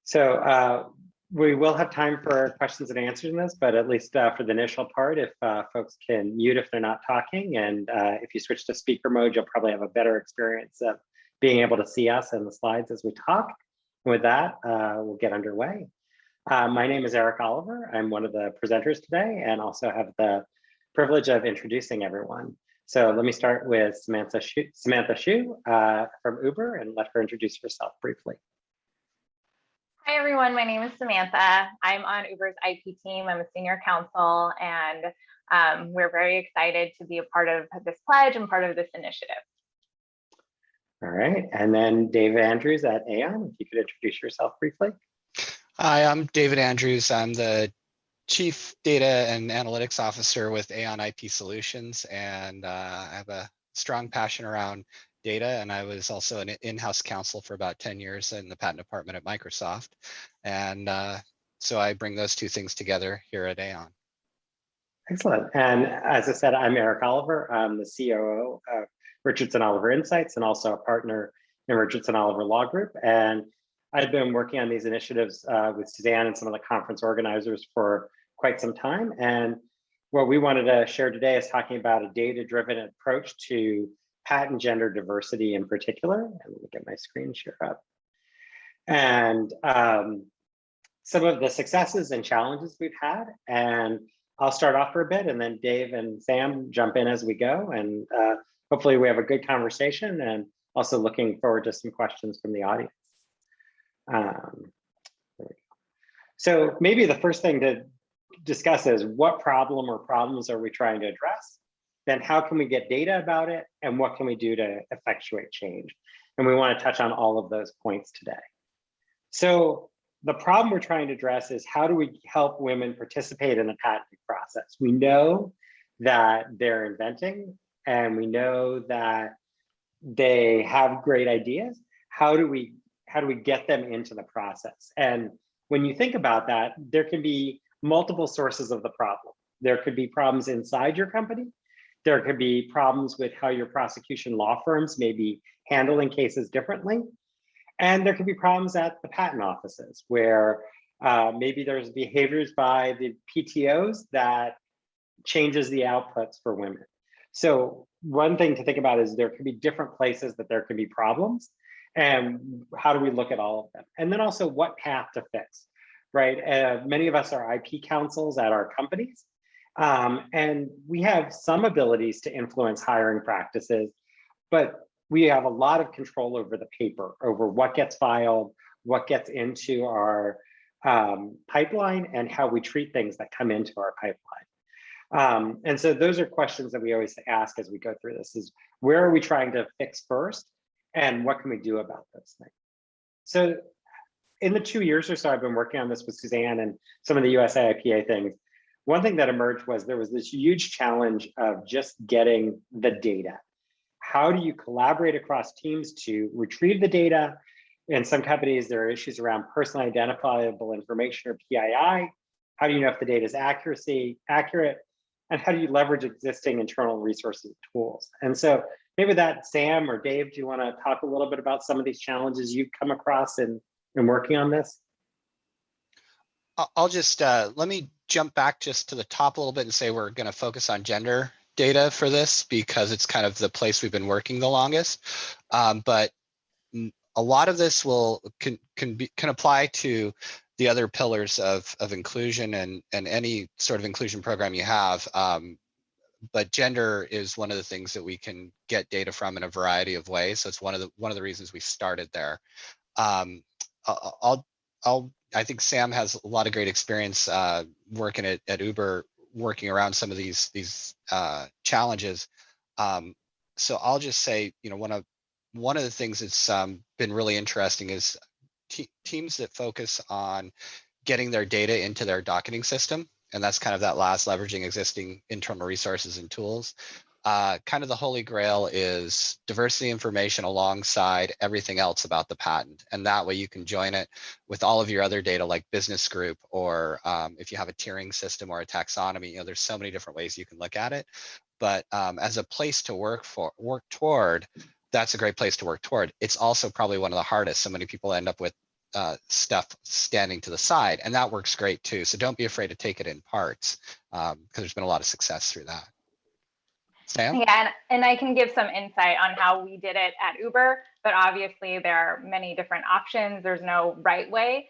So we will have time for questions and answers in this, but at least for the initial part, if folks can mute if they're not talking, and if you switch to speaker mode, you'll probably have a better experience of being able to see us and the slides as we talk. And with that, we'll get underway. My name is Erik Oliver. I'm one of the presenters today and also have the privilege of introducing everyone. So let me start with Samantha Xu from Uber and let her introduce herself briefly. Hi, everyone. My name is Samantha. I'm on Uber's IP team. I'm a senior counsel, and we're very excited to be a part of this pledge and part of this initiative. All right. And then David Andrews at Aon, if you could introduce yourself briefly. Hi, I'm David Andrews. I'm the Chief Data and Analytics Officer with Aon IP Solutions, and I have a strong passion around data, and I was also an in-house counsel for about 10 years in the patent department at Microsoft. And so I bring those two things together here at Aon. Excellent. And as I said, I'm Erik Oliver. I'm the COO of Richardson Oliver Insights and also a partner in Richardson Oliver Law Group. And I've been working on these initiatives with Suzanne and some of the conference organizers for quite some time. And what we wanted to share today is talking about a data-driven approach to patent gender diversity in particular. And let me get my screen share up. And some of the successes and challenges we've had. And I'll start off for a bit, and then Dave and Sam jump in as we go. And hopefully we have a good conversation, and also looking forward to some questions from the audience. There we go. So maybe the first thing to discuss is what problem or problems are we trying to address? Then how can we get data about it? And what can we do to effectuate change? And we want to touch on all of those points today. So the problem we're trying to address is how do we help women participate in the patenting process? We know that they're inventing, and we know that they have great ideas. How do we get them into the process? And when you think about that, there can be multiple sources of the problem. There could be problems inside your company. There could be problems with how your prosecution law firms may be handling cases differently. And there could be problems at the patent offices where maybe there's behaviors by the PTOs that changes the outputs for women. So one thing to think about is there could be different places that there could be problems, and how do we look at all of them? And then also what path to fix, right? Many of us are IP counsels at our companies, and we have some abilities to influence hiring practices, but we have a lot of control over the paper, over what gets filed, what gets into our pipeline, and how we treat things that come into our pipeline. And so those are questions that we always ask as we go through this is, where are we trying to fix first? And what can we do about those things? So in the 2 years or so I've been working on this with Suzanne and some of the USIPA things, one thing that emerged was there was this huge challenge of just getting the data. How do you collaborate across teams to retrieve the data? In some companies, there are issues around personally identifiable information or PII. How do you know if the data is accurate? And how do you leverage existing internal resources and tools? And so maybe with that, Sam or Dave, do you want to talk a little bit about some of these challenges you've come across in working on this? I'll just, let me jump back just to the top a little bit and say we're going to focus on gender data for this because it's kind of the place we've been working the longest. But a lot of this can apply to the other pillars of inclusion and any sort of inclusion program you have. But gender is one of the things that we can get data from in a variety of ways. So it's one of the reasons we started there. I think Sam has a lot of great experience working at Uber, working around some of these challenges. So I'll just say, one of the things that's been really interesting is teams that focus on getting their data into their docketing system. And that's kind of that last, leveraging existing internal resources and tools. Kind of the holy grail is diversity information alongside everything else about the patent. And that way you can join it with all of your other data like business group, or if you have a tiering system or a taxonomy, there's so many different ways you can look at it. But as a place to work toward, that's a great place to work toward. It's also probably one of the hardest. So many people end up with stuff standing to the side, and that works great too. So don't be afraid to take it in parts, because there's been a lot of success through that. Sam? Yeah, and I can give some insight on how we did it at Uber, but obviously there are many different options. There's no right way.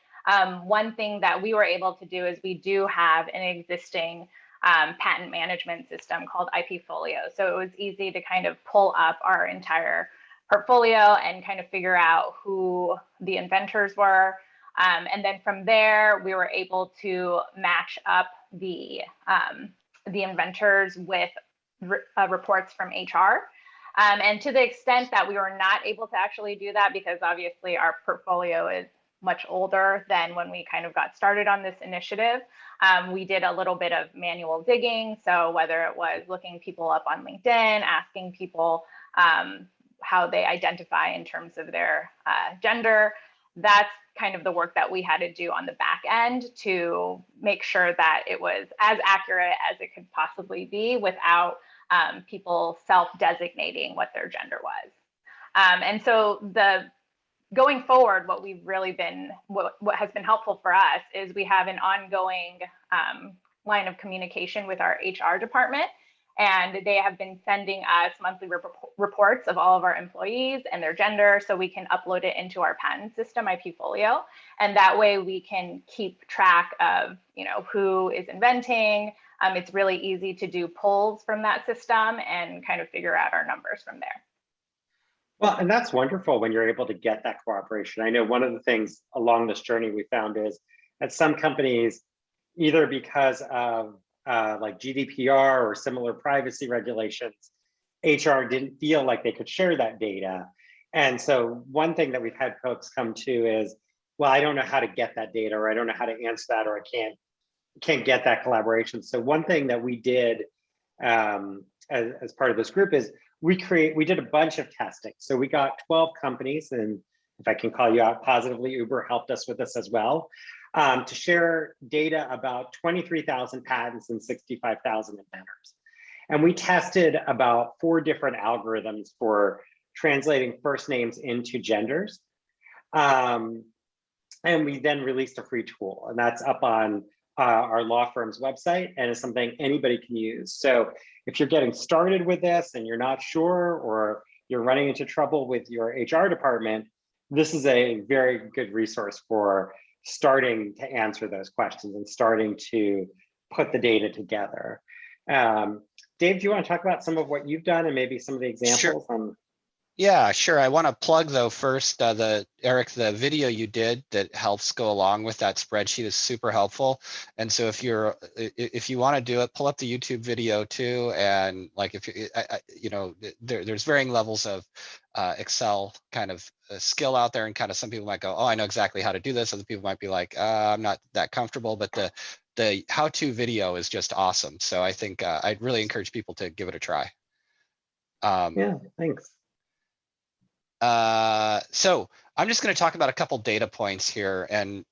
One thing that we were able to do is we do have an existing patent management system called IP Folio. So it was easy to kind of pull up our entire portfolio and kind of figure out who the inventors were. And then from there, we were able to match up the inventors with reports from HR. And to the extent that we were not able to actually do that, because obviously our portfolio is much older than when we kind of got started on this initiative, we did a little bit of manual digging. So whether it was looking people up on LinkedIn, asking people how they identify in terms of their gender, that's kind of the work that we had to do on the back end to make sure that it was as accurate as it could possibly be without people self-designating what their gender was. And so going forward, what we've really been, what has been helpful for us is we have an ongoing line of communication with our HR department, and they have been sending us monthly reports of all of our employees and their gender, so we can upload it into our patent system, IP Folio, and that way we can keep track of, you know, who is inventing. It's really easy to do polls from that system and kind of figure out our numbers from there. Well, and that's wonderful when you're able to get that cooperation. I know one of the things along this journey we found is that some companies, either because of like GDPR or similar privacy regulations, HR didn't feel like they could share that data. And so one thing that we've had folks come to is, well, I don't know how to get that data, or I don't know how to answer that, or I can't get that collaboration. So one thing that we did as part of this group is we did a bunch of testing. So we got 12 companies, and if I can call you out positively, Uber helped us with this as well, to share data about 23,000 patents and 65,000 inventors. And we tested about 4 different algorithms for translating first names into genders. And we then released a free tool, and that's up on our law firm's website, and it's something anybody can use. So if you're getting started with this and you're not sure, or you're running into trouble with your HR department, this is a very good resource for starting to answer those questions and starting to put the data together. Dave, do you want to talk about some of what you've done and maybe some of the examples? Sure. Yeah, sure. I want to plug though first, Erik, the video you did that helps go along with that spreadsheet is super helpful. And so if you want to do it, pull up the YouTube video too. And like if you know, there's varying levels of Excel kind of skill out there, and kind of some people might go, oh, I know exactly how to do this. Other people might be like, I'm not that comfortable, but the how-to video is just awesome. So I think I'd really encourage people to give it a try. Yeah, thanks. So I'm just going to talk about a couple data points here, and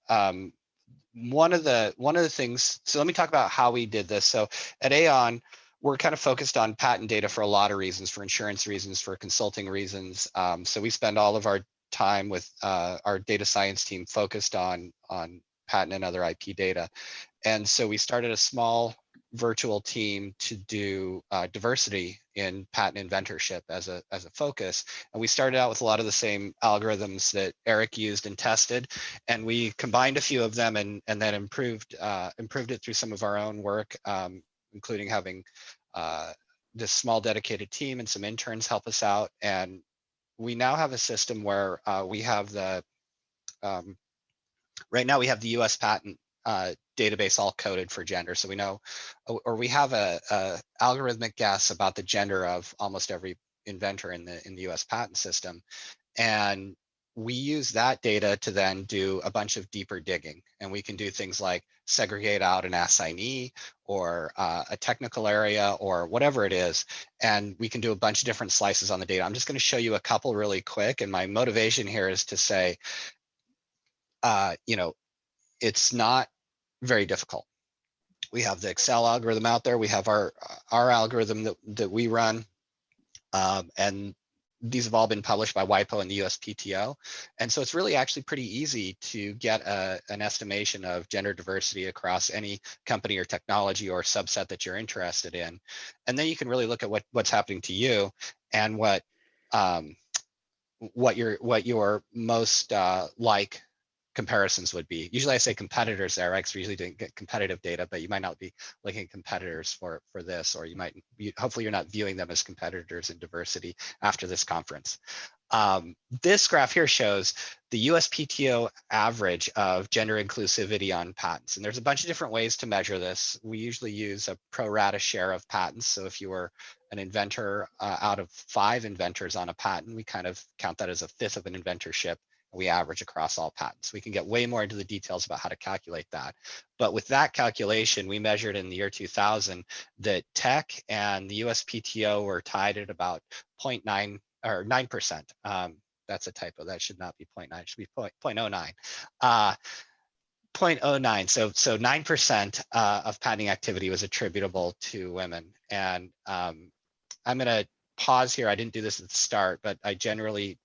one of the things. So let me talk about how we did this. So at Aon, we're kind of focused on patent data for a lot of reasons, for insurance reasons, for consulting reasons. So we spend all of our time with our data science team focused on patent and other IP data, and so we started a small virtual team to do diversity in patent inventorship as a focus. And we started out with a lot of the same algorithms that Erik used and tested, and we combined a few of them and then improved it through some of our own work, including having this small dedicated team and some interns help us out. And we now have a system where we have the right now we have the US patent database all coded for gender. So we know, or we have a algorithmic guess about the gender of almost every inventor in the US patent system. And we use that data to then do a bunch of deeper digging. And we can do things like segregate out an assignee or a technical area or whatever it is. And we can do a bunch of different slices on the data. I'm just going to show you a couple really quick. And my motivation here is to say, you know, it's not very difficult. We have the Excel algorithm out there. We have our algorithm that we run, and these have all been published by WIPO and the USPTO. And so it's really actually pretty easy to get an estimation of gender diversity across any company or technology or subset that you're interested in. And then you can really look at what's happening to you and what your most like comparisons would be. Usually I say competitors there, right? Because we usually didn't get competitive data, but you might not be looking at competitors for this, or hopefully you're not viewing them as competitors in diversity after this conference. This graph here shows the USPTO average of gender inclusivity on patents. And there's a bunch of different ways to measure this. We usually use a pro rata share of patents. So if you were an inventor out of 5 inventors on a patent, we kind of count that as a fifth of an inventorship. We average across all patents. We can get way more into the details about how to calculate that. But with that calculation, we measured in the year 2000 that tech and the USPTO were tied at about 0.9 or 9%. That's a typo. That should not be 0.9. It should be 0.09. 0.09. So 9% of patenting activity was attributable to women. And I'm going to pause here. I didn't do this at the start, but I generally,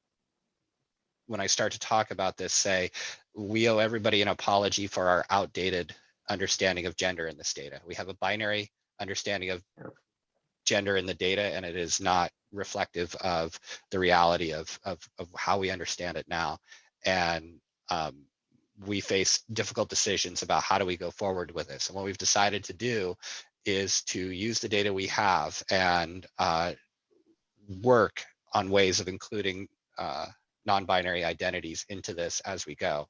when I start to talk about this, say we owe everybody an apology for our outdated understanding of gender in this data. We have a binary understanding of gender in the data, and it is not reflective of the reality of how we understand it now. And we face difficult decisions about how do we go forward with this. And what we've decided to do is to use the data we have and work on ways of including non-binary identities into this as we go.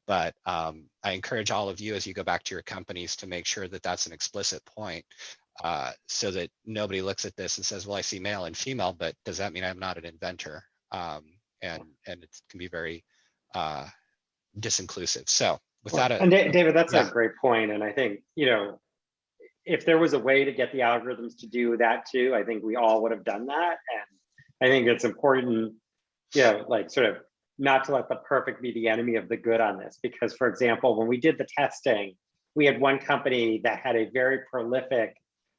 But I encourage all of you as you go back to your companies to make sure that that's an explicit point so that nobody looks at this and says, well, I see male and female, but does that mean I'm not an inventor? And it can be very disinclusive. So with that, and David, that's a great point. And I think, if there was a way to get the algorithms to do that too, I think we all would have done that. And I think it's important, like sort of not to let the perfect be the enemy of the good on this. Because for example, when we did the testing, we had one company that had a very prolific,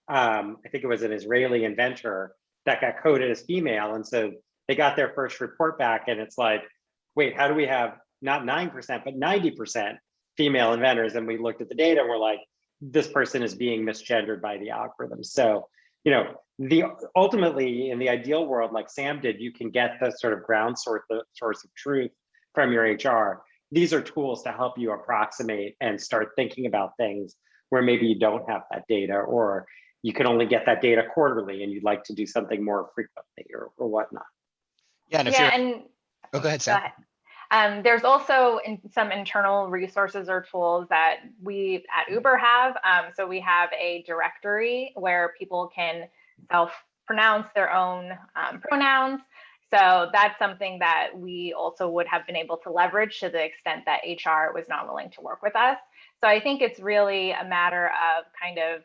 I think it was an Israeli inventor that got coded as female. And so they got their first report back and it's like, wait, how do we have not 9%, but 90% female inventors? And we looked at the data and we're like, this person is being misgendered by the algorithm. So, ultimately in the ideal world, like Sam did, you can get the sort of ground source of truth from your HR. These are tools to help you approximate and start thinking about things where maybe you don't have that data, or you can only get that data quarterly and you'd like to do something more frequently or whatnot. Yeah, and oh, go ahead, Sam. Go ahead. There's also some internal resources or tools that we at Uber have. So we have a directory where people can self-pronounce their own pronouns. So that's something that we also would have been able to leverage to the extent that HR was not willing to work with us. So I think it's really a matter of kind of,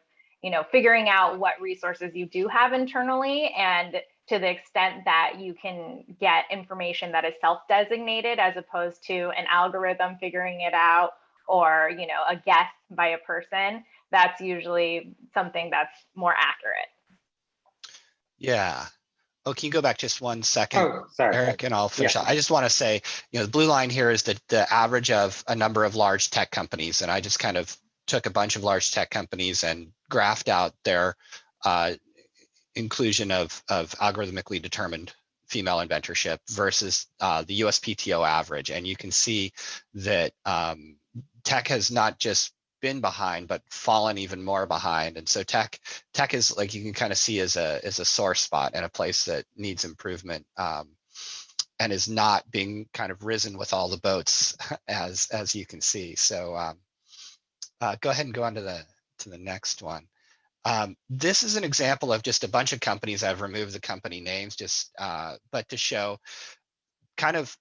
figuring out what resources you do have internally, and to the extent that you can get information that is self-designated as opposed to an algorithm figuring it out, or a guess by a person, that's usually something that's more accurate. Yeah. Oh, can you go back just 1 second, sorry, Eric, and I'll finish up. I just want to say, the blue line here is the average of a number of large tech companies. And I just kind of took a bunch of large tech companies and graphed out their inclusion of algorithmically determined female inventorship versus the USPTO average. And you can see that tech has not just been behind, but fallen even more behind. And so tech is, like, you can kind of see as a sore spot and a place that needs improvement, and is not being kind of risen with all the boats as you can see. So go ahead and go on to the next one. This is an example of just a bunch of companies. I've removed the company names but to show kind of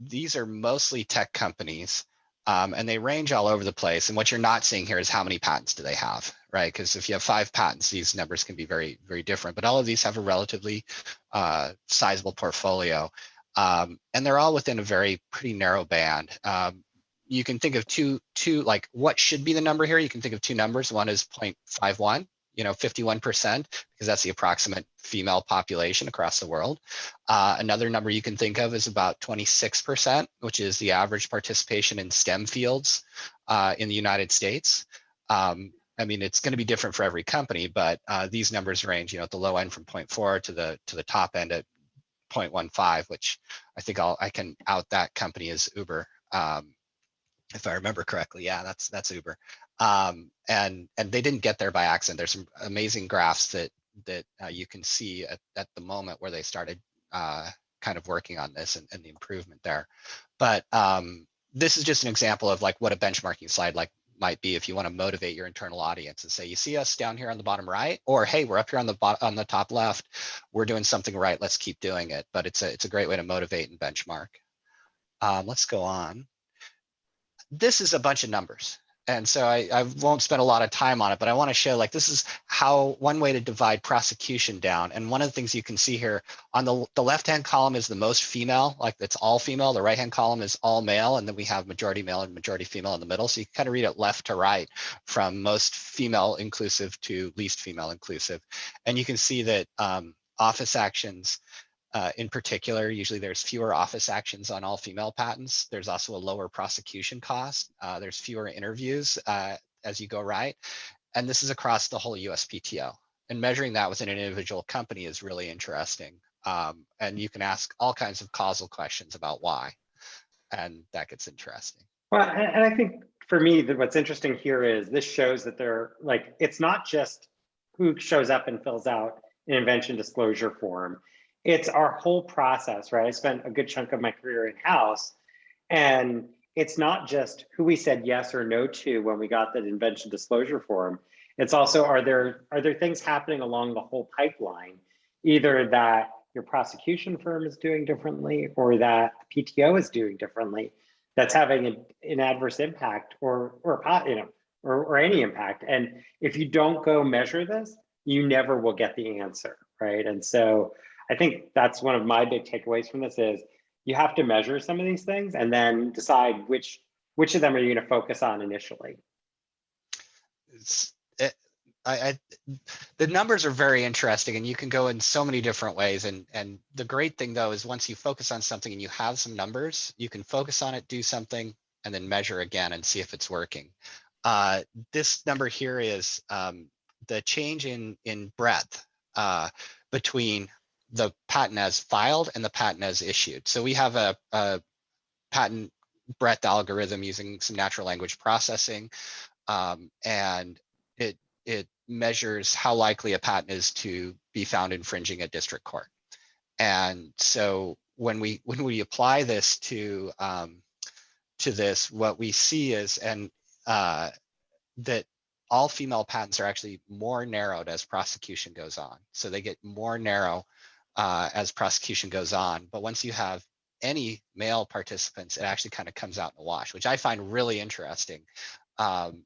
these are mostly tech companies. And they range all over the place. And what you're not seeing here is how many patents do they have, right? Because if you have 5 patents, these numbers can be very, very different. But all of these have a relatively sizable portfolio. And they're all within a pretty narrow band. You can think of two, like what should be the number here? You can think of 2 numbers. One is 0.51. 51%, because that's the approximate female population across the world. Another number you can think of is about 26%, which is the average participation in STEM fields in the United States. I mean, it's going to be different for every company, but these numbers range, at the low end from 0.4 to the top end at 0.15, which I think I can out that company as Uber, if I remember correctly. Yeah, that's Uber. And they didn't get there by accident. There's some amazing graphs that you can see at the moment where they started kind of working on this and the improvement there. But this is just an example of like what a benchmarking slide might be if you want to motivate your internal audience and say, you see us down here on the bottom right, or hey, we're up here on the top left, we're doing something right, let's keep doing it. But it's a great way to motivate and benchmark. Let's go on. This is a bunch of numbers, and so I won't spend a lot of time on it, but I want to show like this is how one way to divide prosecution down. And one of the things you can see here on the left-hand column is the most female, like it's all female. The right-hand column is all male, and then we have majority male and majority female in the middle. So you kind of read it left to right, from most female inclusive to least female inclusive. And you can see that office actions, in particular, usually there's fewer office actions on all female patents. There's also a lower prosecution cost. There's fewer interviews as you go right. And this is across the whole USPTO. And measuring that within an individual company is really interesting. And you can ask all kinds of causal questions about why. And that gets interesting. Well, and I think for me, that what's interesting here is this shows that they're like, it's not just who shows up and fills out an invention disclosure form. It's our whole process, right? I spent a good chunk of my career in-house, and it's not just who we said yes or no to when we got that invention disclosure form. It's also, are there things happening along the whole pipeline, either that your prosecution firm is doing differently or that the PTO is doing differently, that's having an adverse impact or any impact. And if you don't go measure this, you never will get the answer, right? And so I think that's one of my big takeaways from this is you have to measure some of these things and then decide which of them are you going to focus on initially. The numbers are very interesting, and you can go in so many different ways. And the great thing though is once you focus on something and you have some numbers, you can focus on it, do something, and then measure again and see if it's working. This number here is the change in breadth between the patent as filed and the patent as issued. So we have a patent breadth algorithm using some natural language processing, and it measures how likely a patent is to be found infringing a district court. And so when we apply this to this, what we see is that all female patents are actually more narrowed as prosecution goes on. So they get more narrow as prosecution goes on. But once you have any male participants, it actually kind of comes out in the wash, which I find really interesting.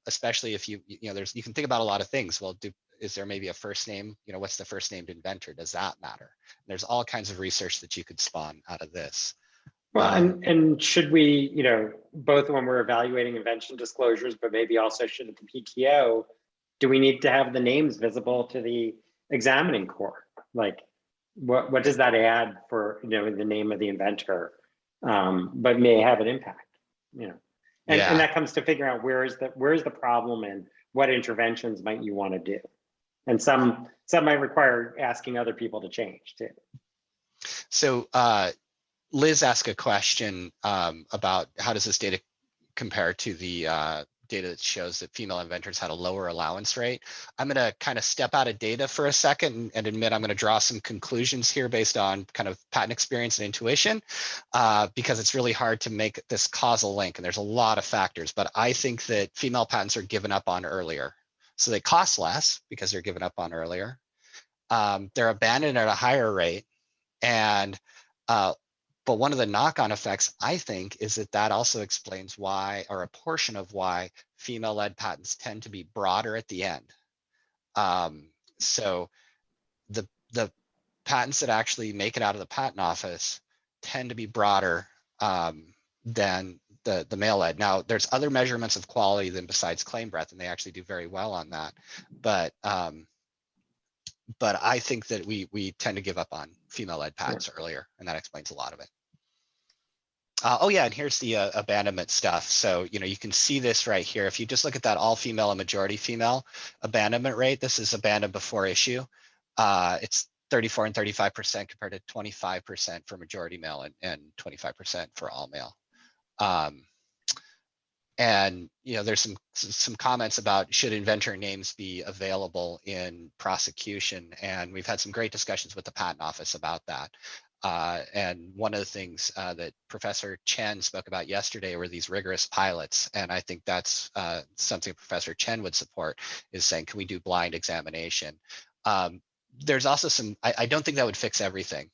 Especially if you can think about a lot of things. Well, is there maybe a first name? What's the first named inventor? Does that matter? And there's all kinds of research that you could spawn out of this. Well, and should we, both when we're evaluating invention disclosures, but maybe also should at the PTO, do we need to have the names visible to the examining court? Like, what does that add for, the name of the inventor, but may have an impact, And that comes to figuring out where's the problem and what interventions might you want to do. And some might require asking other people to change too. So Liz asked a question about how does this data compare to the data that shows that female inventors had a lower allowance rate. I'm going to kind of step out of data for a second and admit I'm going to draw some conclusions here based on kind of patent experience and intuition, because it's really hard to make this causal link, and there's a lot of factors. But I think that female patents are given up on earlier. So they cost less because they're given up on earlier. They're abandoned at a higher rate. And but one of the knock-on effects, I think, is that also explains why, or a portion of why, female-led patents tend to be broader at the end. So the patents that actually make it out of the patent office tend to be broader than the male-led. Now, there's other measurements of quality than besides claim breadth, and they actually do very well on that. But but I think that we tend to give up on female-led patents earlier, and that explains a lot of it. Oh yeah, and here's the abandonment stuff. So, you can see this right here. If you just look at that all female and majority female abandonment rate, this is abandoned before issue. It's 34 and 35% compared to 25% for majority male and 25% for all male. And there's some comments about should inventor names be available in prosecution, and we've had some great discussions with the patent office about that. And one of the things that Professor Chen spoke about yesterday were these rigorous pilots, and I think that's something Professor Chen would support, is saying, can we do blind examination? There's also some, I don't think that would fix everything,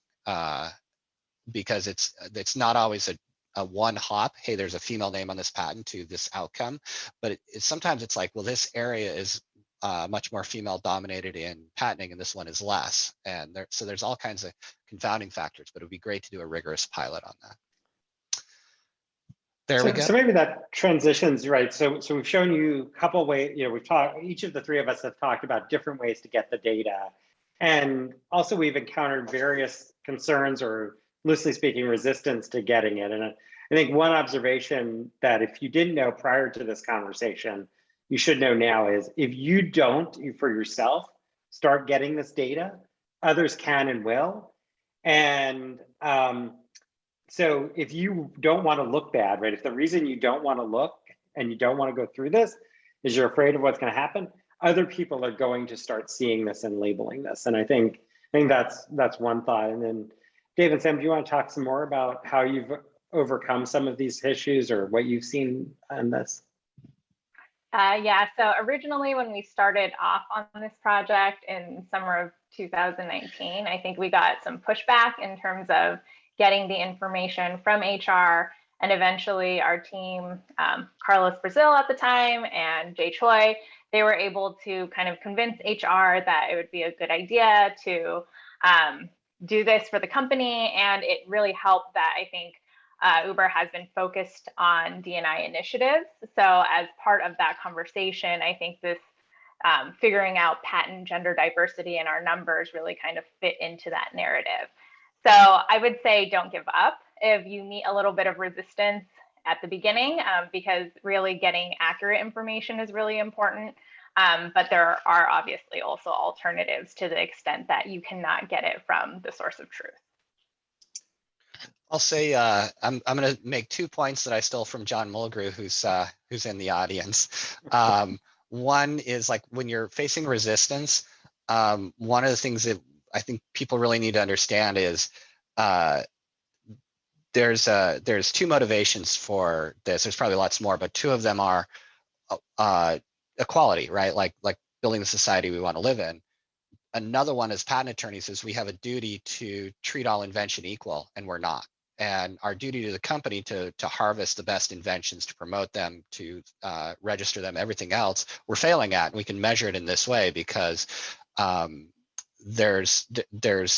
because it's not always a one hop, hey, there's a female name on this patent to this outcome, but sometimes it's like, well, this area is much more female dominated in patenting and this one is less. And so there's all kinds of confounding factors, but it would be great to do a rigorous pilot on that. There we go. So maybe that transitions, right? So we've shown you a couple of ways, we've talked, each of the three of us have talked about different ways to get the data. And also we've encountered various concerns, or loosely speaking, resistance to getting it. And I think one observation that if you didn't know prior to this conversation, you should know now is if you don't, for yourself, start getting this data, others can and will. And so if you don't want to look bad, right? If the reason you don't want to look and you don't want to go through this is you're afraid of what's going to happen, other people are going to start seeing this and labeling this. And I think that's one thought. And then Dave and Sam, do you want to talk some more about how you've overcome some of these issues or what you've seen on this? Yeah, so originally when we started off on this project in summer of 2019, I think we got some pushback in terms of getting the information from HR, and eventually our team, Carlos Brazil at the time and Jay Choi, they were able to kind of convince HR that it would be a good idea to do this for the company. And it really helped that I think Uber has been focused on D&I initiatives. So as part of that conversation, I think this figuring out patent gender diversity in our numbers really kind of fit into that narrative. So I would say don't give up if you meet a little bit of resistance at the beginning, because really getting accurate information is really important. But there are obviously also alternatives to the extent that you cannot get it from the source of truth. I'll say I'm going to make 2 points that I stole from John Mulgrew, who's in the audience. One is like when you're facing resistance, one of the things that I think people really need to understand is there's two motivations for this. There's probably lots more, but two of them are equality, right? Like building the society we want to live in. Another one as patent attorneys is we have a duty to treat all invention equal, and we're not. And our duty to the company to harvest the best inventions, to promote them, to register them, everything else, we're failing at. And we can measure it in this way because there's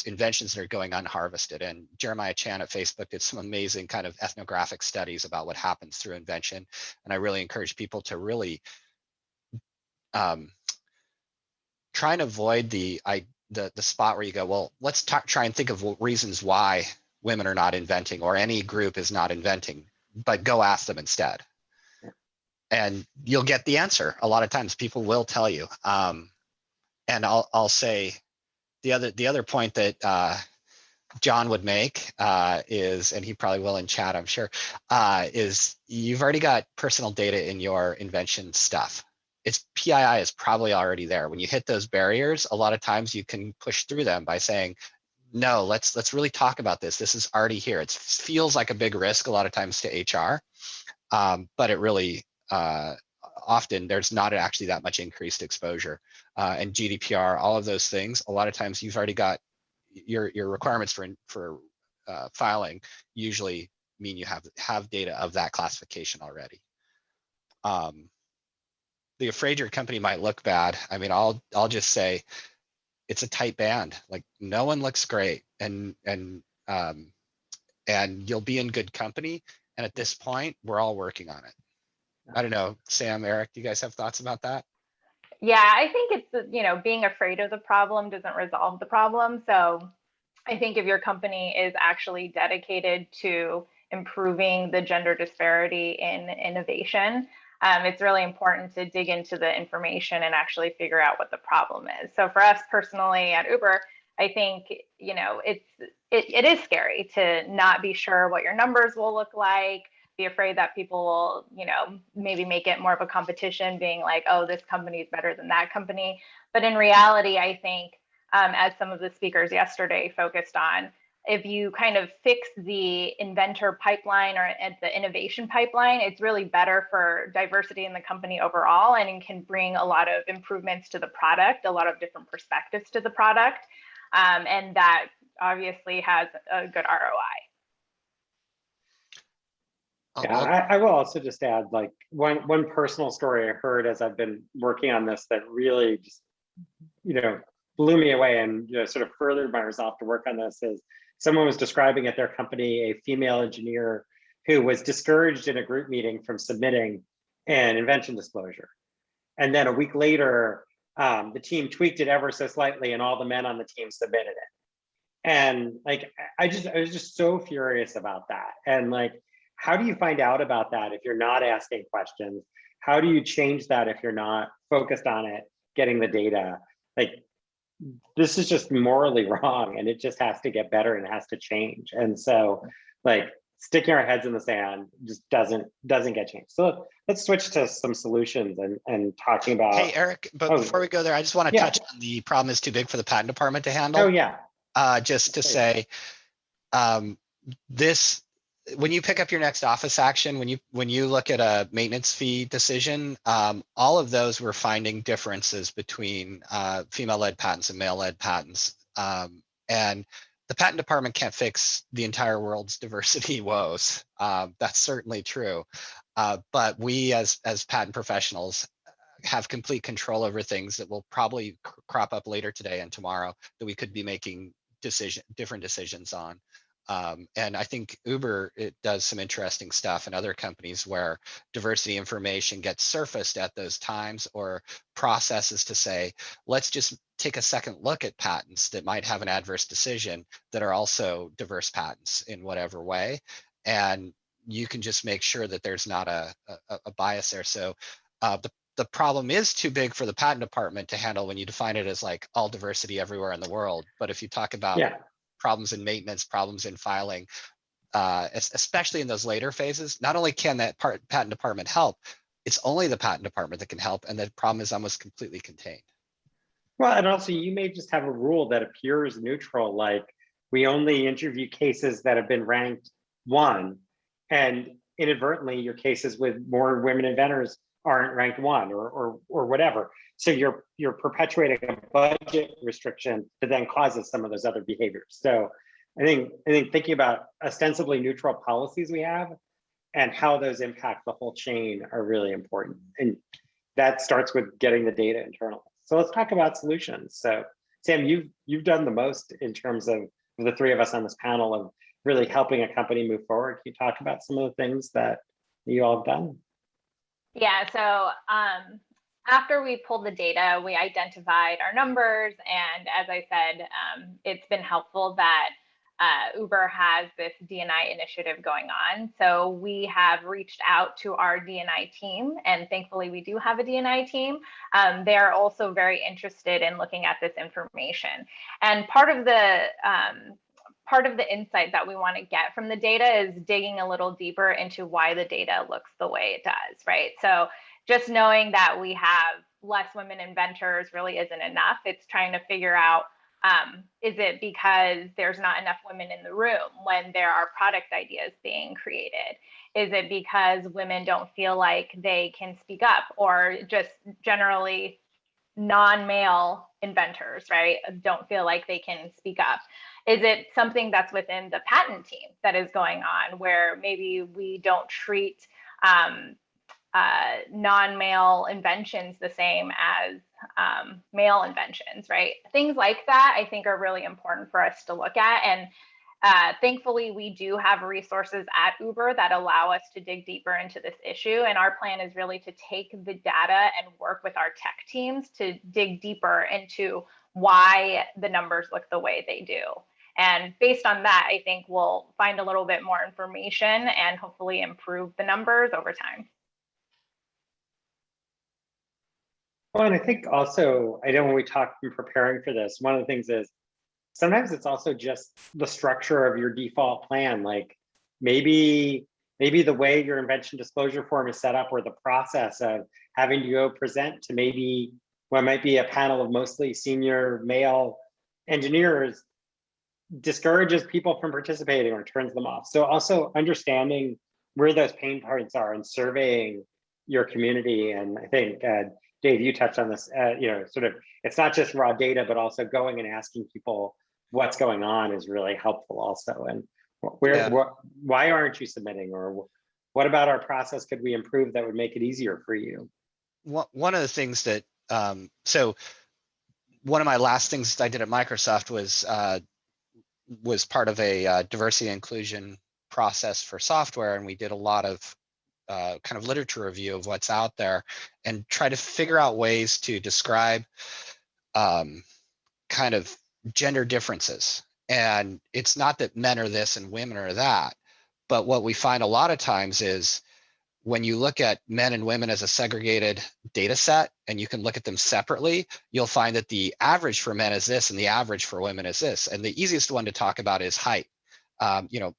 inventions that are going unharvested. And Jeremiah Chan at Facebook did some amazing kind of ethnographic studies about what happens through invention. And I really encourage people to really try and avoid the spot where you go, well, let's try and think of reasons why women are not inventing or any group is not inventing, but go ask them instead. And you'll get the answer. A lot of times people will tell you. And I'll say the other point that John would make is, and he probably will in chat, I'm sure, is you've already got personal data in your invention stuff. It's PII is probably already there. When you hit those barriers, a lot of times you can push through them by saying, no, let's really talk about this. This is already here. It feels like a big risk a lot of times to HR, but it really often there's not actually that much increased exposure. And GDPR, all of those things, a lot of times you've already got your requirements for filing usually mean you have data of that classification already. The afraid your company might look bad. I mean, I'll just say it's a tight band. Like no one looks great, and you'll be in good company. And at this point, we're all working on it. I don't know, Sam, Eric, do you guys have thoughts about that? Yeah, I think it's, being afraid of the problem doesn't resolve the problem. So I think if your company is actually dedicated to improving the gender disparity in innovation, it's really important to dig into the information and actually figure out what the problem is. So for us personally at Uber, I think, it is scary to not be sure what your numbers will look like, be afraid that people will, maybe make it more of a competition, being like, oh, this company is better than that company. But in reality, I think, as some of the speakers yesterday focused on, if you kind of fix the inventor pipeline or at the innovation pipeline, it's really better for diversity in the company overall, and it can bring a lot of improvements to the product, a lot of different perspectives to the product. And that obviously has a good ROI. Yeah, I will also just add, like, one personal story I heard as I've been working on this that really just, blew me away and sort of furthered my resolve to work on this is someone was describing at their company a female engineer who was discouraged in a group meeting from submitting an invention disclosure. And then a week later, the team tweaked it ever so slightly and all the men on the team submitted it. And like, I was just so furious about that. And like, how do you find out about that if you're not asking questions? How do you change that if you're not focused on it, getting the data? Like, this is just morally wrong, and it just has to get better and it has to change. And so, like, sticking our heads in the sand just doesn't get changed. So let's switch to some solutions and talking about. Hey, Eric, but before we go there, I just want to touch on the problem is too big for the patent department to handle. Oh yeah. Just to say, this, when you pick up your next office action, when you look at a maintenance fee decision, all of those we're finding differences between female-led patents and male-led patents. And the patent department can't fix the entire world's diversity woes. That's certainly true. But we as patent professionals have complete control over things that will probably crop up later today and tomorrow that we could be making different decisions on. And I think Uber, it does some interesting stuff in other companies where diversity information gets surfaced at those times, or processes to say, let's just take a second look at patents that might have an adverse decision that are also diverse patents in whatever way. And you can just make sure that there's not a bias there. So the problem is too big for the patent department to handle when you define it as like all diversity everywhere in the world. But if you talk about problems in maintenance, problems in filing, especially in those later phases, not only can that patent department help, it's only the patent department that can help, and the problem is almost completely contained. Well, and also you may just have a rule that appears neutral, like we only interview cases that have been ranked 1, and inadvertently your cases with more women inventors aren't ranked 1 or whatever. So you're perpetuating a budget restriction that then causes some of those other behaviors. So I think thinking about ostensibly neutral policies we have and how those impact the whole chain are really important. And that starts with getting the data internally. So let's talk about solutions. So Sam, you've done the most in terms of the 3 of us on this panel of really helping a company move forward. Can you talk about some of the things that you all have done? Yeah, so after we pulled the data, we identified our numbers. And as I said, it's been helpful that Uber has this DNI initiative going on. So we have reached out to our DNI team, and thankfully we do have a DNI team. They're also very interested in looking at this information. And part of the insight that we want to get from the data is digging a little deeper into why the data looks the way it does, right? So just knowing that we have less women inventors really isn't enough. It's trying to figure out, is it because there's not enough women in the room when there are product ideas being created? Is it because women don't feel like they can speak up, or just generally non-male inventors, right, don't feel like they can speak up? Is it something that's within the patent team that is going on, where maybe we don't treat non-male inventions the same as male inventions, right? Things like that, I think, are really important for us to look at. And Thankfully, we do have resources at Uber that allow us to dig deeper into this issue. And our plan is really to take the data and work with our tech teams to dig deeper into why the numbers look the way they do. And based on that, I think we'll find a little bit more information and hopefully improve the numbers over time. Well, and I think also, I know when we talk in preparing for this, one of the things is sometimes it's also just the structure of your default plan. Like maybe the way your invention disclosure form is set up, or the process of having to go present to maybe what might be a panel of mostly senior male engineers discourages people from participating or turns them off. So also understanding where those pain points are and surveying your community. And I think Dave, you touched on this, sort of, it's not just raw data, but also going and asking people what's going on is really helpful also. And why aren't you submitting, or what about our process could we improve that would make it easier for you? One of the things that, so one of my last things I did at Microsoft was part of a diversity and inclusion process for software, and we did a lot of kind of literature review of what's out there and try to figure out ways to describe kind of gender differences. And it's not that men are this and women are that, but what we find a lot of times is when you look at men and women as a segregated data set and you can look at them separately, you'll find that the average for men is this and the average for women is this. And the easiest one to talk about is height.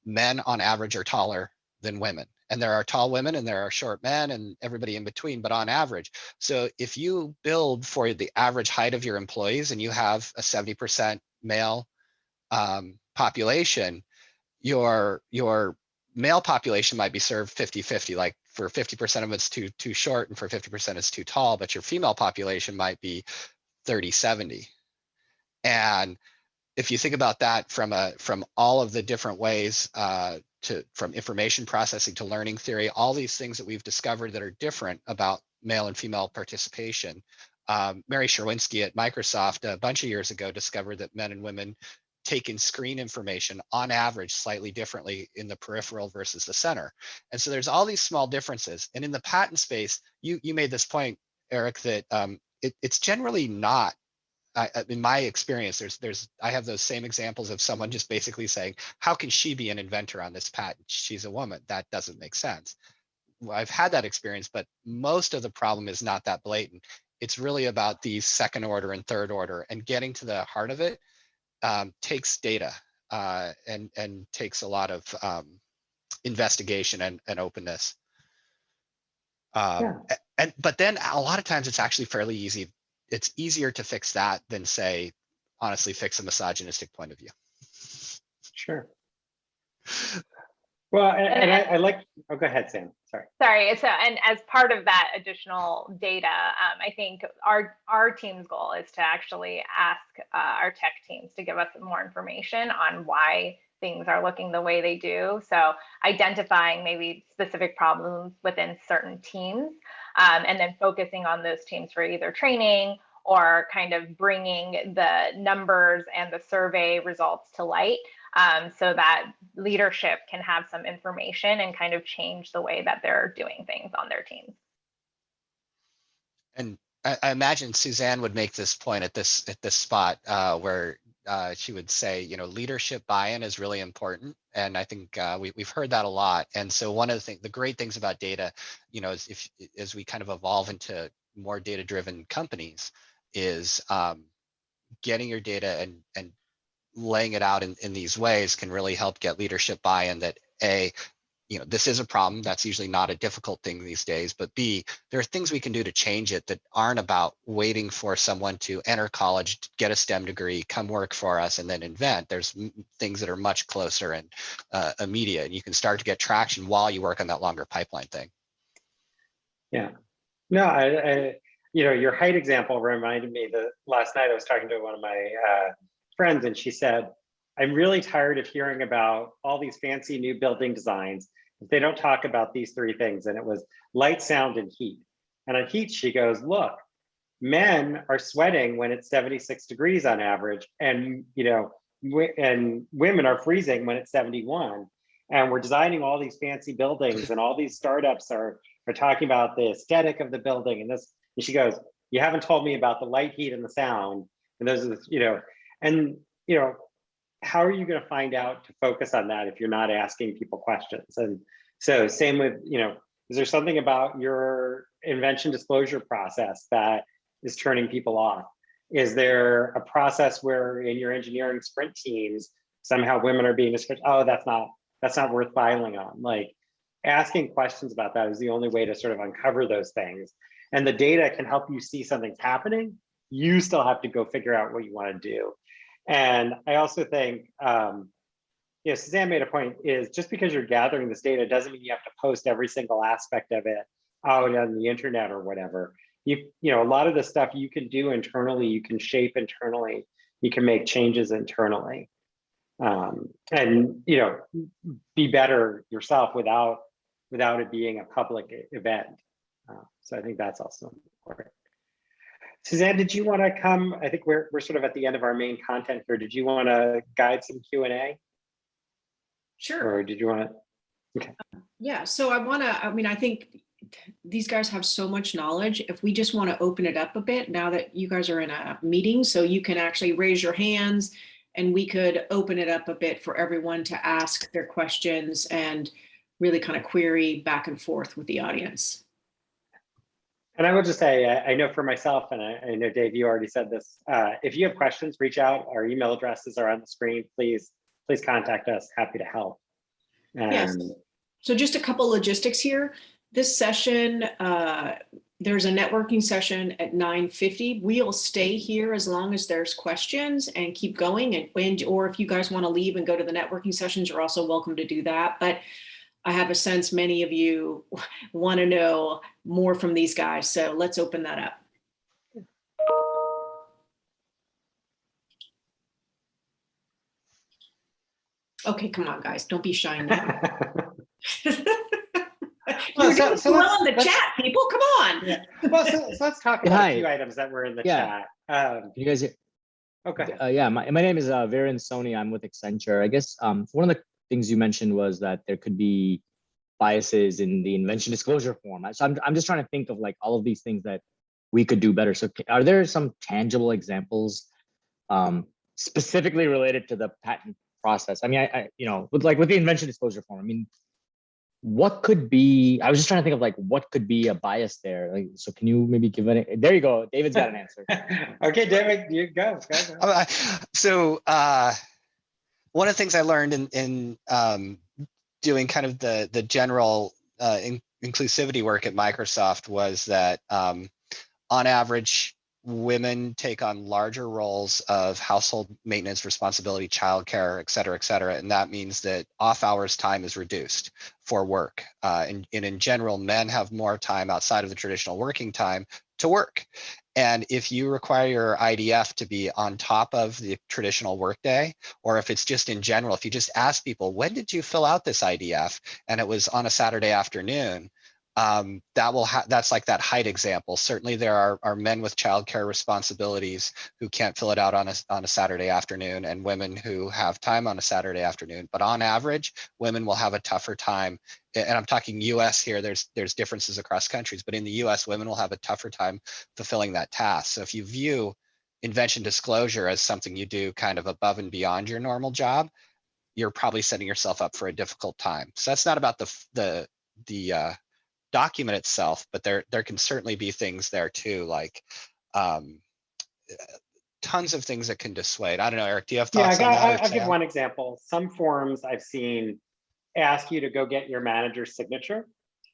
Men on average are taller than women. And there are tall women and there are short men and everybody in between, but on average. So if you build for the average height of your employees and you have a 70% male population, your male population might be served 50-50, like for 50% of it's too short and for 50% it's too tall, but your female population might be 30-70. And if you think about that from all of the different ways from information processing to learning theory, all these things that we've discovered that are different about male and female participation. Mary Sherwinski at Microsoft a bunch of years ago discovered that men and women take in screen information on average slightly differently in the peripheral versus the center. And so there's all these small differences. And in the patent space, you made this point, Erik, that it's generally not. In my experience, I have those same examples of someone just basically saying, how can she be an inventor on this patent? She's a woman. That doesn't make sense. Well, I've had that experience, but most of the problem is not that blatant. It's really about these second order and third order, and getting to the heart of it takes data and takes a lot of investigation and openness. But then a lot of times it's actually fairly easy. It's easier to fix that than, say, honestly, fix a misogynistic point of view. Sure. Well, and I like, oh, go ahead, Sam, sorry. So, and as part of that additional data, I think our team's goal is to actually ask our tech teams to give us more information on why things are looking the way they do. So identifying maybe specific problems within certain teams, and then focusing on those teams for either training or kind of bringing the numbers and the survey results to light, so that leadership can have some information and kind of change the way that they're doing things on their teams. And I imagine Suzanne would make this point at this spot where she would say, leadership buy-in is really important. And I think we've heard that a lot. And so one of the great things about data, is as we kind of evolve into more data-driven companies, is getting your data and laying it out in these ways can really help get leadership buy-in that this is a problem. That's usually not a difficult thing these days, but B, there are things we can do to change it that aren't about waiting for someone to enter college, get a STEM degree, come work for us, and then invent. There's things that are much closer and immediate, and you can start to get traction while you work on that longer pipeline thing. Yeah, no, I your height example reminded me that last night I was talking to one of my friends, and she said, I'm really tired of hearing about all these fancy new building designs if they don't talk about these three things. And it was light, sound, and heat. And on heat, she goes, look, men are sweating when it's 76 degrees on average. And and women are freezing when it's 71. And we're designing all these fancy buildings, and all these startups are talking about the aesthetic of the building and this. And she goes, "You haven't told me about the light, heat, and the sound." And those are the, and how are you going to find out to focus on that if you're not asking people questions? And so same with, is there something about your invention disclosure process that is turning people off? Is there a process where in your engineering sprint teams, somehow women are being discouraged? Oh, that's not worth filing on. Like, asking questions about that is the only way to sort of uncover those things. And the data can help you see something's happening. You still have to go figure out what you want to do. And I also think, Suzanne made a point, is just because you're gathering this data doesn't mean you have to post every single aspect of it out on the internet or whatever. A lot of the stuff you can do internally, you can shape internally, you can make changes internally. And be better yourself without it being a public event. So I think that's also important. Suzanne, did you want to come? I think we're sort of at the end of our main content here. Did you want to guide some Q&A? Sure. Or did you want to? Okay. Yeah, so I think these guys have so much knowledge. If we just want to open it up a bit now that you guys are in a meeting, so you can actually raise your hands and we could open it up a bit for everyone to ask their questions and really kind of query back and forth with the audience. And I will just say, I know for myself, and I know Dave, you already said this, if you have questions, reach out. Our email addresses are on the screen. Please contact us. Happy to help. Yes. So just a couple logistics here. This session, there's a networking session at 9:50. We'll stay here as long as there's questions and keep going. Or if you guys want to leave and go to the networking sessions, you're also welcome to do that. But I have a sense many of you want to know more from these guys. So let's open that up. Okay, come on, guys. Don't be shy now. You're doing well in the chat, people. Come on. Yeah. Well, so let's talk about a few items that were in the chat. You guys hear? Okay. Yeah, my name is Viren Soni. I'm with Accenture. I guess one of the things you mentioned was that there could be biases in the invention disclosure form. So I'm just trying to think of like all of these things that we could do better. So are there some tangible examples specifically related to the patent process? I mean, with the invention disclosure form, I mean, what could be, I was just trying to think of like, what could be a bias there? Like, so can you maybe give it, there you go. David's got an answer. Okay, David, you go. So one of the things I learned in doing kind of the general inclusivity work at Microsoft was that on average, women take on larger roles of household maintenance responsibility, childcare, et cetera, and that means that off-hours time is reduced for work. And in general, men have more time outside of the traditional working time to work. And if you require your IDF to be on top of the traditional workday, or if it's just in general, if you just ask people, when did you fill out this IDF? And it was on a Saturday afternoon, that's like that height example. Certainly there are men with childcare responsibilities who can't fill it out on a Saturday afternoon, and women who have time on a Saturday afternoon. But on average, women will have a tougher time. And I'm talking US here, there's differences across countries, but in the US, women will have a tougher time fulfilling that task. So if you view invention disclosure as something you do kind of above and beyond your normal job, you're probably setting yourself up for a difficult time. So that's not about the document itself, but there can certainly be things there too, like tons of things that can dissuade. I don't know, Eric, do you have thoughts on that? I'll give one example. Some forms I've seen ask you to go get your manager's signature,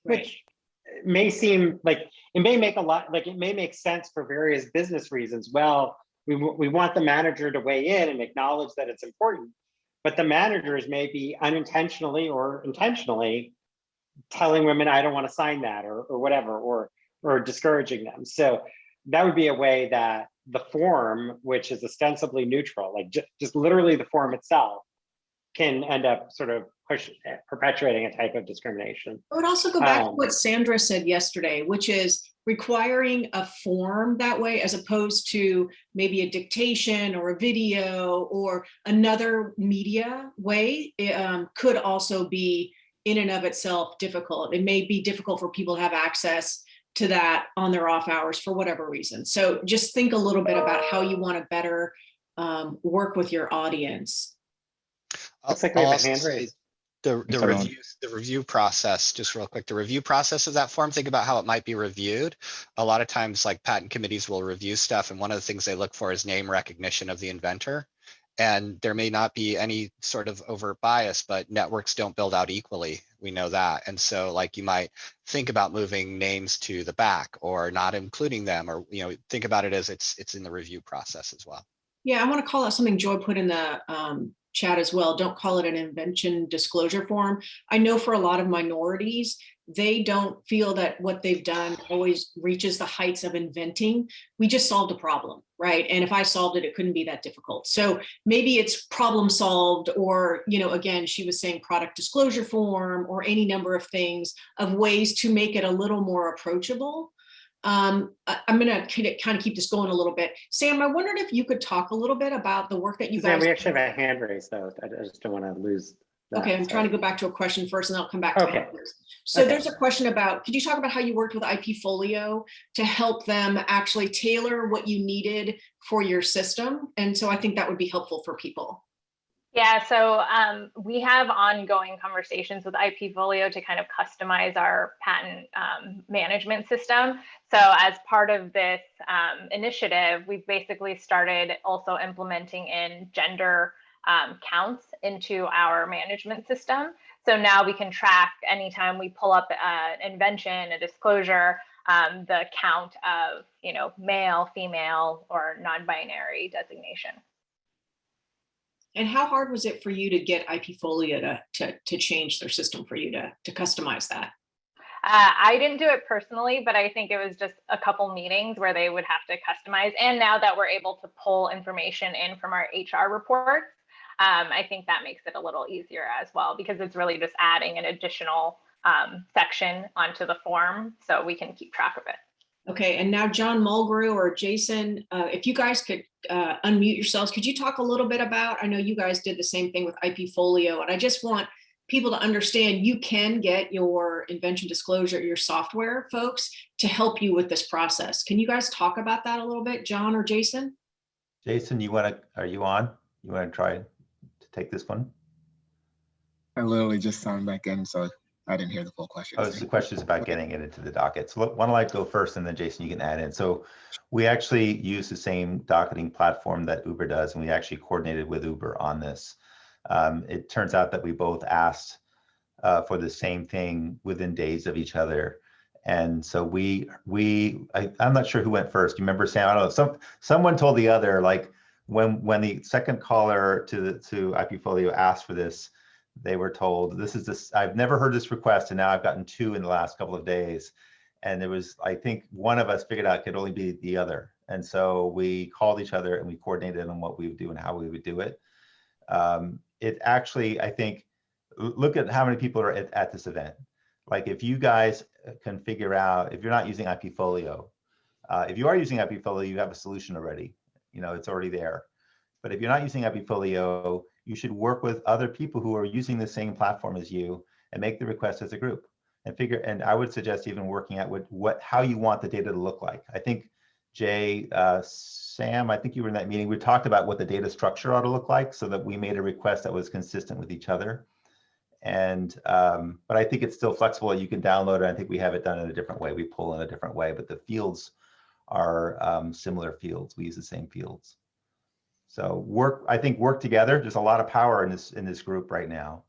Right. which may seem like it may make it may make sense for various business reasons. Well, we want the manager to weigh in and acknowledge that it's important, but the managers may be unintentionally or intentionally telling women, I don't want to sign that, or whatever, or discouraging them. So that would be a way that the form, which is ostensibly neutral, like just literally the form itself, can end up sort of perpetuating a type of discrimination. I would also go back to what Sandra said yesterday, which is requiring a form that way, as opposed to maybe a dictation or a video or another media way, could also be in and of itself difficult. It may be difficult for people to have access to that on their off hours for whatever reason. So just think a little bit about how you want to better work with your audience. Looks like we have a hand raised. The review process, just real quick, the review process of that form, think about how it might be reviewed. A lot of times, like patent committees will review stuff, and one of the things they look for is name recognition of the inventor. And there may not be any sort of overt bias, but networks don't build out equally. We know that. And so like you might think about moving names to the back or not including them, or think about it as it's in the review process as well. Yeah, I want to call out something Joy put in the chat as well. Don't call it an invention disclosure form. I know for a lot of minorities, they don't feel that what they've done always reaches the heights of inventing. We just solved a problem, right? And if I solved it, it couldn't be that difficult. So maybe it's problem solved, or, again, she was saying product disclosure form, or any number of things, of ways to make it a little more approachable. I'm going to kind of keep this going a little bit. Sam, I wondered if you could talk a little bit about the work that you guys. Sam, we actually have a hand raised, though. I just don't want to lose that. Okay, I'm trying to go back to a question first, and then I'll come back to okay. So there's a question about, could you talk about how you worked with IPfolio to help them actually tailor what you needed for your system? And so I think that would be helpful for people. Yeah, so we have ongoing conversations with IPfolio to kind of customize our patent management system. So as part of this initiative, we've basically started also implementing in gender counts into our management system. So now we can track anytime we pull up an invention, a disclosure, the count of, male, female, or non-binary designation. And how hard was it for you to get IPfolio to change their system for you to customize that? I didn't do it personally, but I think it was just a couple meetings where they would have to customize. And now that we're able to pull information in from our HR reports, I think that makes it a little easier as well, because it's really just adding an additional section onto the form so we can keep track of it. Okay, and now John Mulgrew or Jason, if you guys could unmute yourselves, could you talk a little bit about, I know you guys did the same thing with IPfolio, and I just want people to understand you can get your invention disclosure, your software folks, to help you with this process. Can you guys talk about that a little bit, John or Jason? Jason, are you on? You want to try to take this one? I literally just signed back in, so I didn't hear the full question. Oh, so the question is about getting it into the docket. So why don't I go first, and then Jason, you can add in. So we actually use the same docketing platform that Uber does, and we actually coordinated with Uber on this. It turns out that we both asked for the same thing within days of each other. And so I'm not sure who went first. You remember, Sam? I don't know. Someone told the other, like when the second caller to IPfolio asked for this, they were told, I've never heard this request, and now I've gotten 2 in the last couple of days. And there was, I think one of us figured out it could only be the other. And so we called each other and we coordinated on what we would do and how we would do it. It actually, I think, look at how many people are at this event. Like if you guys can figure out, if you're not using IPfolio, if you are using IPfolio, you have a solution already. It's already there. But if you're not using IPfolio, you should work with other people who are using the same platform as you and make the request as a group and I would suggest even working out how you want the data to look like. I think Jay, Sam, I think you were in that meeting. We talked about what the data structure ought to look like so that we made a request that was consistent with each other. And, but I think it's still flexible. You can download it. I think we have it done in a different way. We pull in a different way, but the fields are similar fields. We use the same fields. So I think work together. There's a lot of power in this group right now.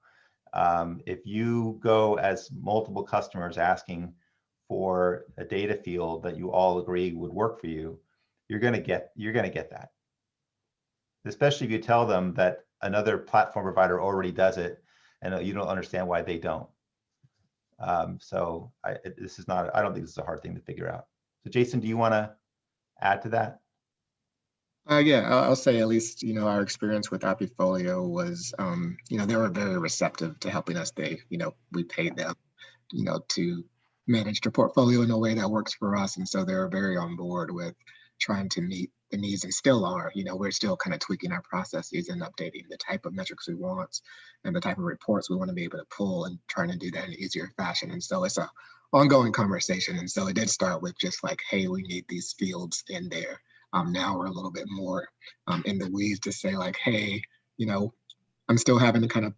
If you go as multiple customers asking for a data field that you all agree would work for you, you're gonna get that. Especially if you tell them that another platform provider already does it, and you don't understand why they don't. So I don't think this is a hard thing to figure out. So Jason, do you want to add to that? Yeah, I'll say at least, our experience with IPfolio was, they were very receptive to helping us. We paid them, to manage their portfolio in a way that works for us. And so they're very on board with trying to meet the needs, and still are. We're still kind of tweaking our processes and updating the type of metrics we want and the type of reports we want to be able to pull, and trying to do that in an easier fashion. And so it's a ongoing conversation. And so it did start with just like, hey, we need these fields in there. Now we're a little bit more in the weeds to say like, hey, I'm still having to kind of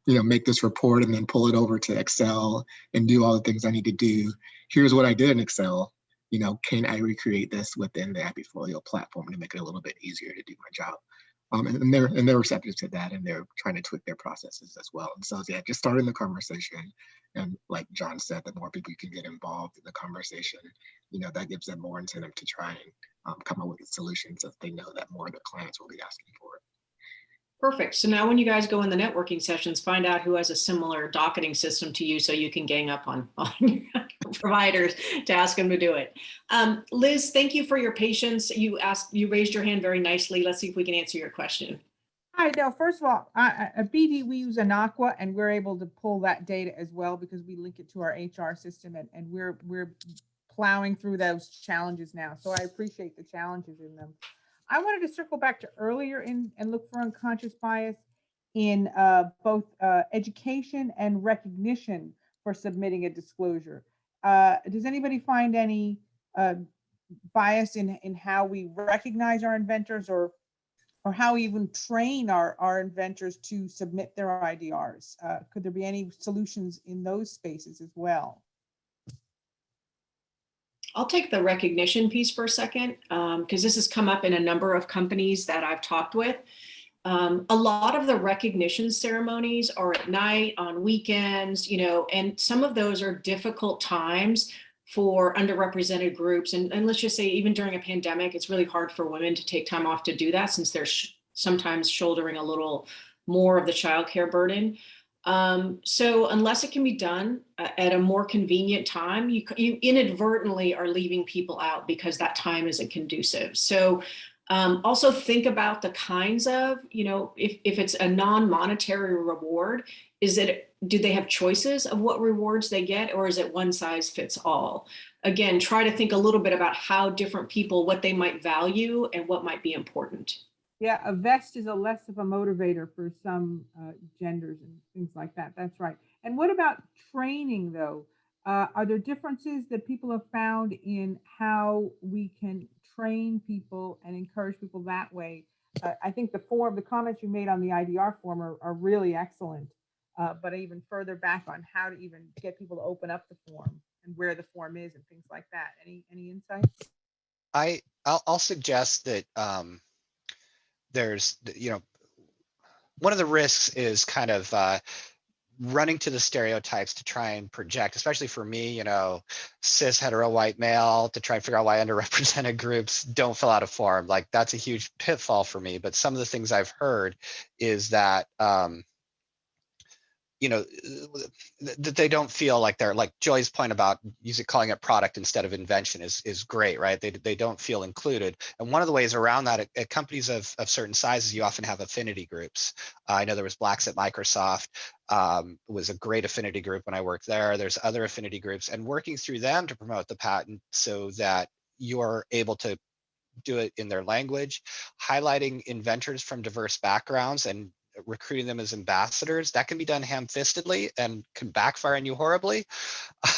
make this report and then pull it over to Excel and do all the things I need to do. Here's what I did in Excel. Can I recreate this within the Appfolio platform to make it a little bit easier to do my job? And they're receptive to that, and they're trying to tweak their processes as well. And so yeah, just starting the conversation. And like John said, the more people you can get involved in the conversation, that gives them more incentive to try and come up with solutions if they know that more of the clients will be asking for it. Perfect. So now when you guys go in the networking sessions, find out who has a similar docketing system to you so you can gang up on providers to ask them to do it. Liz, thank you for your patience. You raised your hand very nicely. Let's see if we can answer your question. Hi, no, first of all, at BD, we use Anaqua, and we're able to pull that data as well because we link it to our HR system, and we're plowing through those challenges now. So I appreciate the challenges in them. I wanted to circle back to earlier and look for unconscious bias in both education and recognition for submitting a disclosure. Does anybody find any bias in how we recognize our inventors, or how we even train our inventors to submit their IDRs? Could there be any solutions in those spaces as well? I'll take the recognition piece for a second, because this has come up in a number of companies that I've talked with. A lot of the recognition ceremonies are at night, on weekends, and some of those are difficult times for underrepresented groups. And let's just say, even during a pandemic, it's really hard for women to take time off to do that, since they're sometimes shouldering a little more of the childcare burden. So unless it can be done at a more convenient time, you inadvertently are leaving people out because that time isn't conducive. So also think about the kinds of, if it's a non-monetary reward, do they have choices of what rewards they get, or is it one size fits all? Again, try to think a little bit about how different people, what they might value and what might be important. Yeah, a vest is a less of a motivator for some genders and things like that. That's right. And what about training, though? Are there differences that people have found in how we can train people and encourage people that way? I think the comments you made on the IDR form are really excellent, but even further back on how to even get people to open up the form and where the form is and things like that. Any insights? I'll suggest that there's, one of the risks is kind of running to the stereotypes to try and project, especially for me, cis hetero white male, to try and figure out why underrepresented groups don't fill out a form. Like, that's a huge pitfall for me. But some of the things I've heard is that that they don't feel like they're, like Joy's point about calling it product instead of invention is great, right? They don't feel included. And one of the ways around that, at companies of certain sizes, you often have affinity groups. I know there was Blacks at Microsoft, was a great affinity group when I worked there. There's other affinity groups, and working through them to promote the patent so that you're able to do it in their language, highlighting inventors from diverse backgrounds and recruiting them as ambassadors. That can be done ham-fistedly and can backfire on you horribly.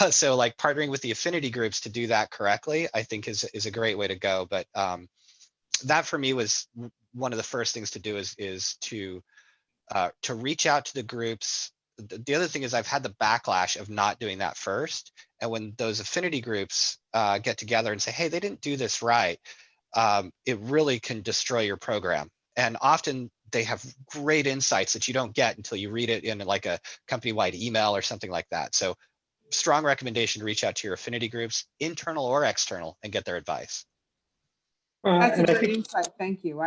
So like partnering with the affinity groups to do that correctly, I think is a great way to go. But that for me was one of the first things to do is to reach out to the groups. The other thing is I've had the backlash of not doing that first. And when those affinity groups get together and say, hey, they didn't do this right, it really can destroy your program. And often they have great insights that you don't get until you read it in like a company-wide email or something like that. So strong recommendation to reach out to your affinity groups, internal or external, and get their advice. That's a great insight. Thank you.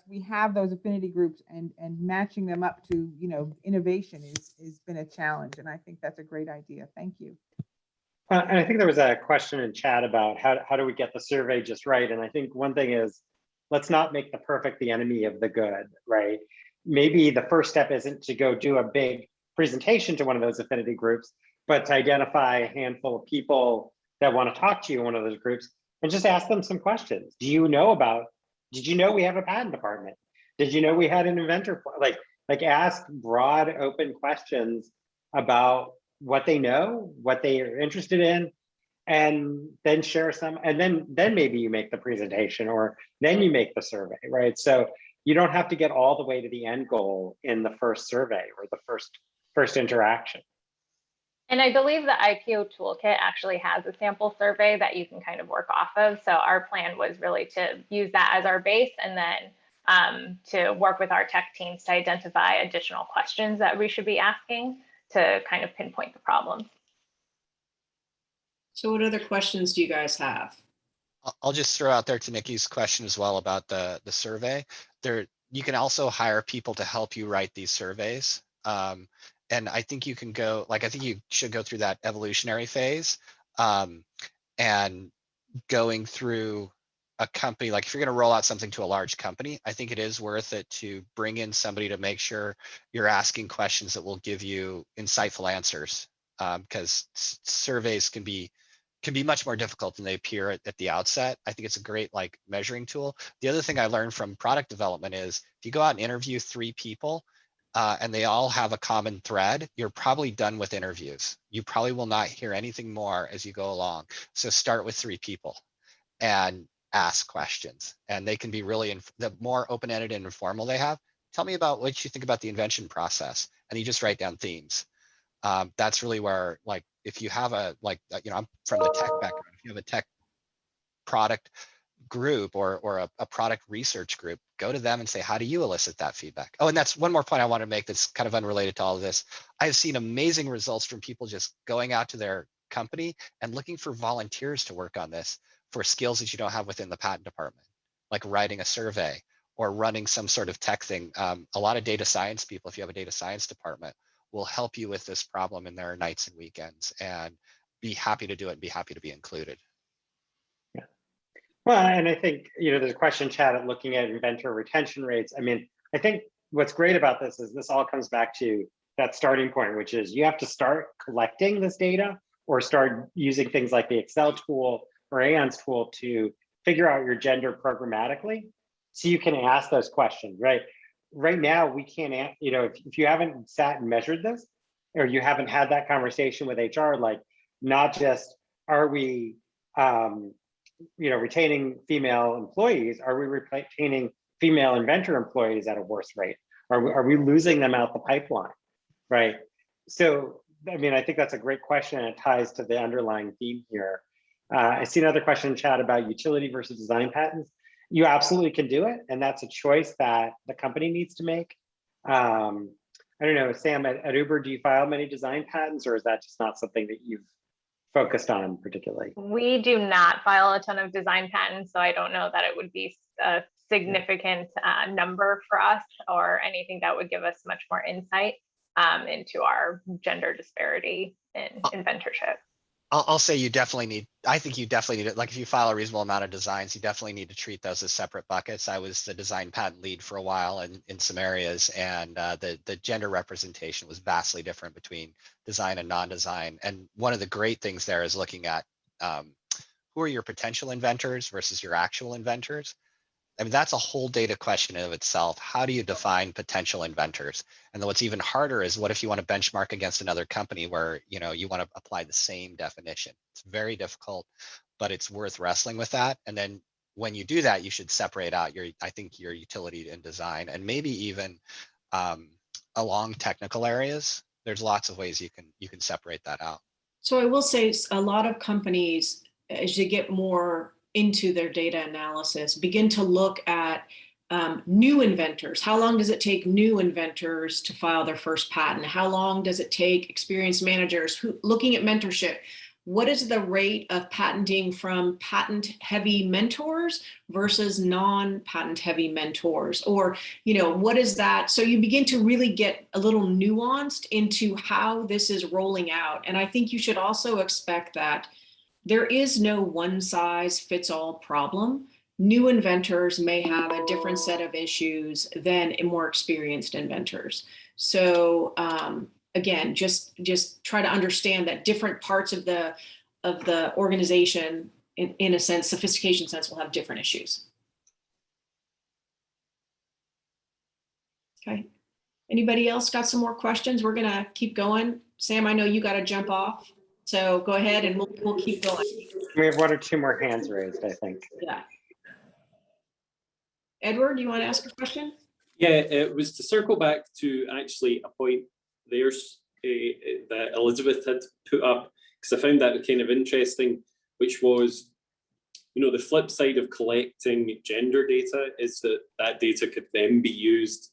We have those affinity groups, and matching them up to, innovation has been a challenge. And I think that's a great idea. Thank you. And I think there was a question in chat about how do we get the survey just right? And I think one thing is, let's not make the perfect the enemy of the good, right? Maybe the first step isn't to go do a big presentation to one of those affinity groups, but to identify a handful of people that want to talk to you in one of those groups and just ask them some questions. Did you know we have a patent department? Did you know we had an inventor? Like ask broad, open questions about what they know, what they are interested in, and then share some, and then maybe you make the presentation, or then you make the survey, right? So you don't have to get all the way to the end goal in the first survey or the first interaction. And I believe the IPO toolkit actually has a sample survey that you can kind of work off of. So our plan was really to use that as our base, and then to work with our tech teams to identify additional questions that we should be asking to kind of pinpoint the problems. So what other questions do you guys have? I'll just throw out there to Nikki's question as well about the survey. You can also hire people to help you write these surveys. And I think you can go, I think you should go through that evolutionary phase, and going through a company, like if you're going to roll out something to a large company, I think it is worth it to bring in somebody to make sure you're asking questions that will give you insightful answers, because surveys can be much more difficult than they appear at the outset. I think it's a great measuring tool. The other thing I learned from product development is if you go out and interview 3 people, and they all have a common thread, you're probably done with interviews. You probably will not hear anything more as you go along. So start with 3 people and ask questions. And they can be really, the more open-ended and informal they have, tell me about what you think about the invention process. And you just write down themes. That's really where, if you have I'm from the tech background, if you have a tech product group or a product research group, go to them and say, how do you elicit that feedback? Oh, and that's one more point I want to make that's kind of unrelated to all of this. I've seen amazing results from people just going out to their company and looking for volunteers to work on this for skills that you don't have within the patent department, like writing a survey or running some sort of tech thing. A lot of data science people, if you have a data science department, will help you with this problem in their nights and weekends, and be happy to do it and be happy to be included. Well, and I think, there's a question chat at looking at inventor retention rates. I mean, I think what's great about this is this all comes back to that starting point, which is you have to start collecting this data or start using things like the Excel tool or Aon's tool to figure out your gender programmatically, so you can ask those questions, right? Right now, we can't, if you haven't sat and measured this, or you haven't had that conversation with HR, not just are we, retaining female employees, are we retaining female inventor employees at a worse rate? Are we losing them out the pipeline, right? So, I mean, I think that's a great question, and it ties to the underlying theme here. I see another question in chat about utility versus design patents. You absolutely can do it, and that's a choice that the company needs to make. I don't know, Sam, at Uber, do you file many design patents, or is that just not something that you've focused on particularly? We do not file a ton of design patents, so I don't know that it would be a significant number for us, or anything that would give us much more insight into our gender disparity in inventorship. I'll say I think you definitely need it. If you file a reasonable amount of designs, you definitely need to treat those as separate buckets. I was the design patent lead for a while in some areas, and the gender representation was vastly different between design and non-design. And one of the great things there is looking at who are your potential inventors versus your actual inventors. I mean, that's a whole data question in of itself. How do you define potential inventors? And then what's even harder is, what if you want to benchmark against another company where you want to apply the same definition? It's very difficult, but it's worth wrestling with that. And then when you do that, you should separate out I think your utility and design, and maybe even along technical areas. There's lots of ways you can separate that out. So I will say a lot of companies, as you get more into their data analysis, begin to look at new inventors. How long does it take new inventors to file their first patent? How long does it take experienced managers looking at mentorship? What is the rate of patenting from patent-heavy mentors versus non-patent-heavy mentors? Or, what is that? So you begin to really get a little nuanced into how this is rolling out. And I think you should also expect that there is no one-size-fits-all problem. New inventors may have a different set of issues than more experienced inventors. So again, just try to understand that different parts of the organization, in a sense, sophistication sense, will have different issues. Okay. Anybody else got some more questions? We're gonna keep going. Sam, I know you got to jump off, so go ahead and we'll keep going. We have 1 or 2 more hands raised, I think. Yeah. Edward, do you want to ask a question? Yeah, it was to circle back to actually a point there's that Elizabeth had put up, because I found that kind of interesting, which was, the flip side of collecting gender data is that data could then be used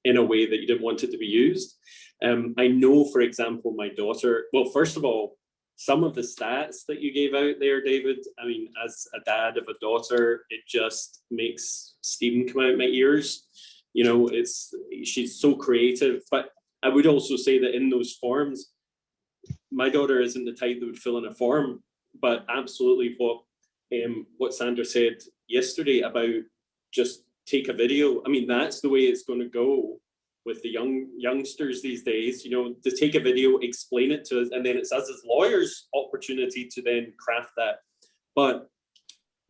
in a way that you didn't want it to be used. I know, for example, my daughter, well, first of all, some of the stats that you gave out there, David, I mean, as a dad of a daughter, it just makes steam come out my ears. She's so creative. But I would also say that in those forms, my daughter isn't the type that would fill in a form, but absolutely what Sandra said yesterday about just take a video. I mean, that's the way it's going to go with the youngsters these days, to take a video, explain it to us, and then it's us as lawyers' opportunity to then craft that. But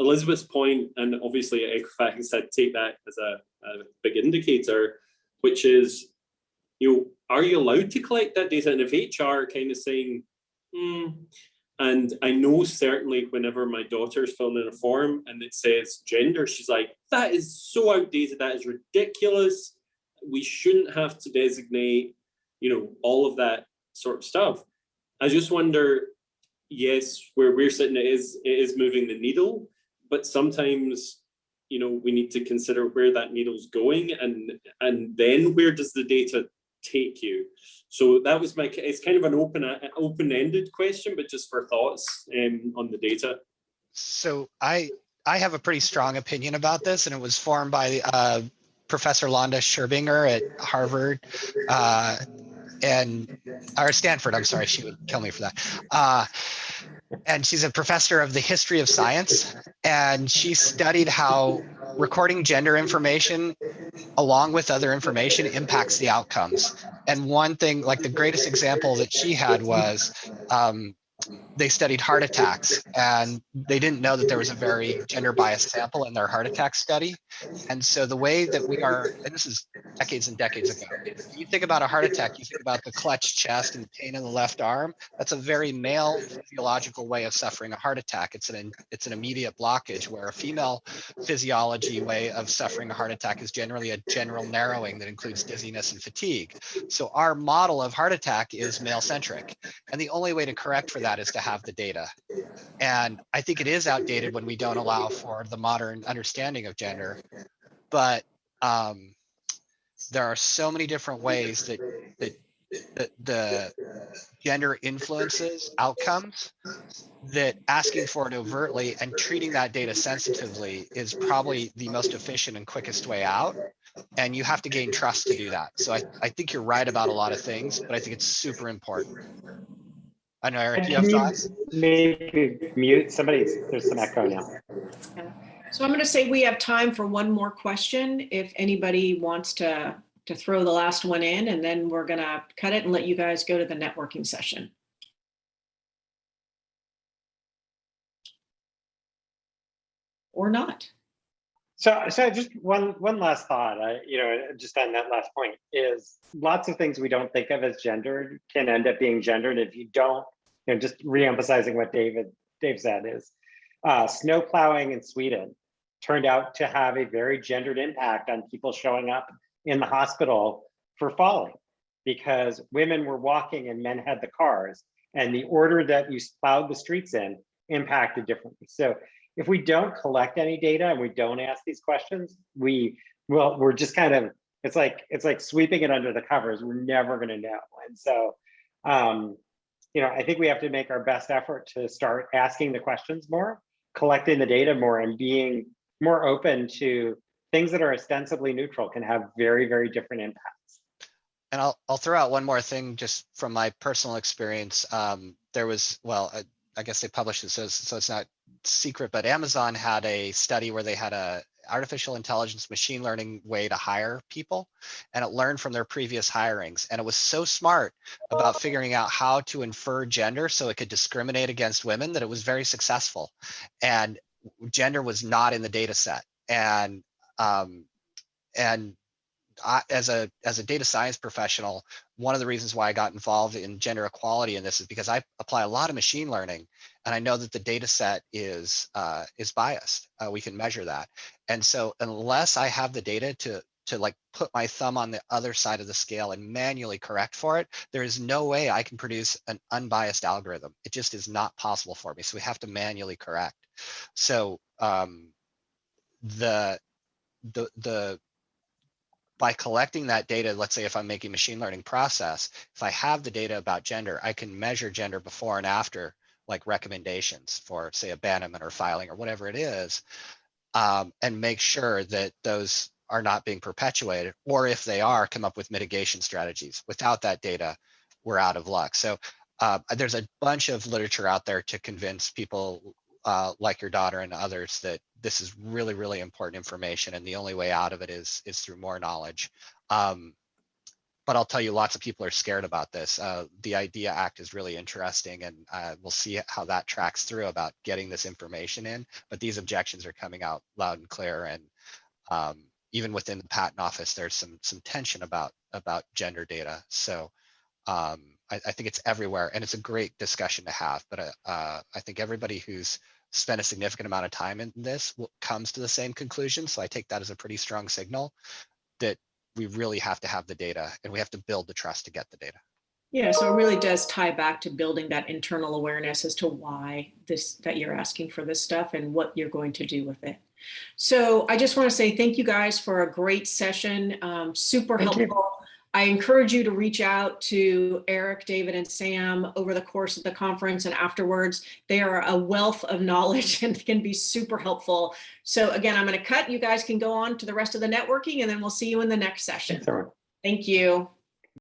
Elizabeth's point, and obviously Equifax said take that as a big indicator, which is, are you allowed to collect that data? And if HR kind of saying, and I know certainly whenever my daughter's filling in a form and it says gender, she's like, that is so outdated, that is ridiculous. We shouldn't have to designate, all of that sort of stuff. I just wonder, yes, where we're sitting, it is moving the needle, but sometimes, we need to consider where that needle's going, and then where does the data take you? So that was it's kind of an open-ended question, but just for thoughts on the data. So I have a pretty strong opinion about this, and it was formed by Professor Londa Scherbinger at Harvard or Stanford. I'm sorry, she would kill me for that. And she's a professor of the history of science, and she studied how recording gender information along with other information impacts the outcomes. And one thing, like the greatest example that she had was they studied heart attacks, and they didn't know that there was a very gender biased sample in their heart attack study. And so the way that we are, and this is decades and decades ago, if you think about a heart attack, you think about the clutched chest and the pain in the left arm. That's a very male physiological way of suffering a heart attack. It's an immediate blockage, where a female physiology way of suffering a heart attack is generally a general narrowing that includes dizziness and fatigue. So our model of heart attack is male centric. And the only way to correct for that is to have the data. And I think it is outdated when we don't allow for the modern understanding of gender. But there are so many different ways that the gender influences outcomes, that asking for it overtly and treating that data sensitively is probably the most efficient and quickest way out. And you have to gain trust to do that. So I think you're right about a lot of things, but I think it's super important. I know, Eric, do you have thoughts? Maybe mute somebody, there's some echo now. Yeah. So I'm going to say we have time for one more question if anybody wants to throw the last one in, and then we're going to cut it and let you guys go to the networking session. Or not. So just one last thought, just on that last point, is lots of things we don't think of as gendered can end up being gendered if you don't, just re-emphasizing what Dave said is, snow plowing in Sweden turned out to have a very gendered impact on people showing up in the hospital for falling, because women were walking and men had the cars, and the order that you plowed the streets in impacted differently. So if we don't collect any data and we don't ask these questions, we're just kind of, it's like sweeping it under the covers. We're never going to know. And so, I think we have to make our best effort to start asking the questions more, collecting the data more, and being more open to things that are ostensibly neutral can have very, very different impacts. And I'll throw out one more thing just from my personal experience. There was, I guess they published it, so it's not secret, but Amazon had a study where they had a artificial intelligence machine learning way to hire people, and it learned from their previous hirings. And it was so smart about figuring out how to infer gender so it could discriminate against women that it was very successful. And gender was not in the data set. And as a data science professional, one of the reasons why I got involved in gender equality in this is because I apply a lot of machine learning, and I know that the data set is biased. We can measure that, and so unless I have the data to like put my thumb on the other side of the scale and manually correct for it, there is no way I can produce an unbiased algorithm. It just is not possible for me. So we have to manually correct. So by collecting that data, let's say if I'm making machine learning process, if I have the data about gender, I can measure gender before and after, like recommendations for, say, abandonment or filing or whatever it is, and make sure that those are not being perpetuated, or if they are, come up with mitigation strategies. Without that data, we're out of luck. So there's a bunch of literature out there to convince people like your daughter and others that this is really, really important information, and the only way out of it is through more knowledge. But I'll tell you, lots of people are scared about this. The IDEA Act is really interesting, and we'll see how that tracks through about getting this information in. But these objections are coming out loud and clear, and even within the patent office, there's some tension about gender data. So I think it's everywhere, and it's a great discussion to have. But I think everybody who's spent a significant amount of time in this comes to the same conclusion. So I take that as a pretty strong signal that we really have to have the data, and we have to build the trust to get the data. Yeah, so it really does tie back to building that internal awareness as to why that you're asking for this stuff and what you're going to do with it. So I just want to say thank you guys for a great session, super helpful. I encourage you to reach out to Erik, David, and Sam over the course of the conference and afterwards. They are a wealth of knowledge and can be super helpful. So again, I'm going to cut. You guys can go on to the rest of the networking, and then we'll see you in the next session. Thank you.